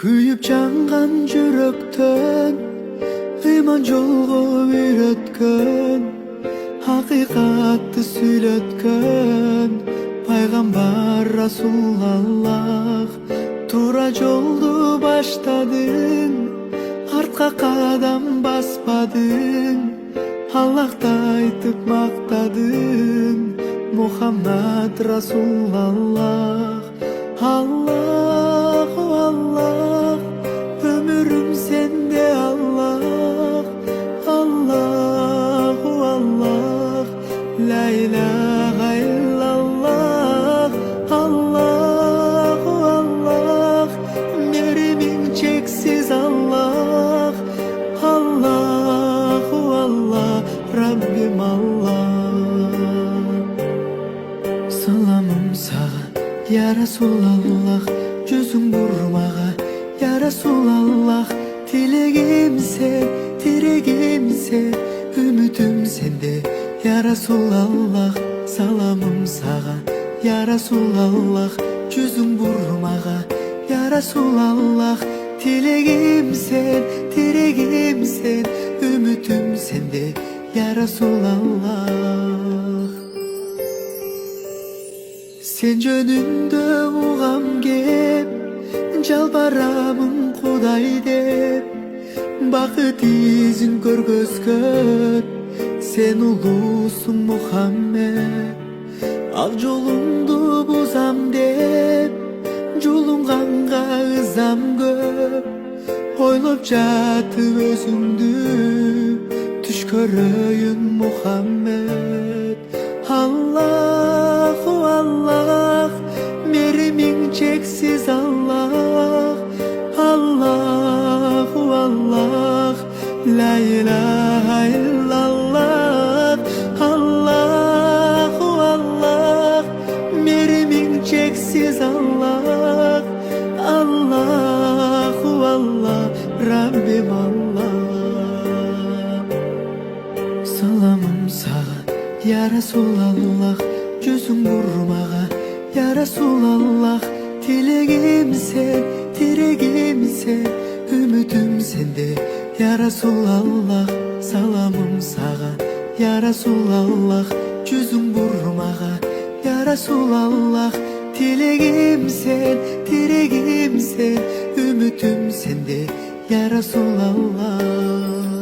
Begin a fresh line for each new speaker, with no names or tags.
Kuyup jangan жүрөктөн ыйман жолго үйрөткөн, hakikatты сүйлөткөн пайгамбар Расулаллах. Туура жолду баштадың, артка кадам баспадың, Аллахты айтып мактадың, Мухаммад Расулаллах. Аллах, Аллах, ömürüm sende Allah. Allah, Allah, la ilahe illallah. Allah, Allah, merimin çeksiz Allah. Allah, Allah, Rabbim Allah. Salamım sağa ya Resulallah, жүзүң бурмага ya Resulallah. Tilegim sen, tiregim sen, ümitim sende ya Resulallah. Salamım sağa ya Resulallah, жүзүң бурмага ya Resulallah. Tilegim sen, tiregim sen, ümitim sende ya Resulallah. Sen jönündө угам кеп, жалбарамын Кудай деп, бакыт изин көргөзгөн сен улуусуң Мухаммед. Ак жолуңду бузам деп, жолуңганга ызам көп, ойлоп жатып өзүңдү түш көрөйүн Мухаммед. Allah, Allah, merimin çeksiz Allah. Allah, Allah, la ilahe illallah. Allah, Allah, merimin çeksiz Allah. Allah, Allah, Rabbim Allah. Salamım sağa ya Resulallah, жүзүң бурмага ya Resulallah. Tilegim sen, tiregim sen, ümitim sende ya Resulallah. Salamım sağa ya Resulallah, жүзүң бурмага ya Resulallah. Tilegim sen, tiregim sen, ümitim sende ya Resulallah.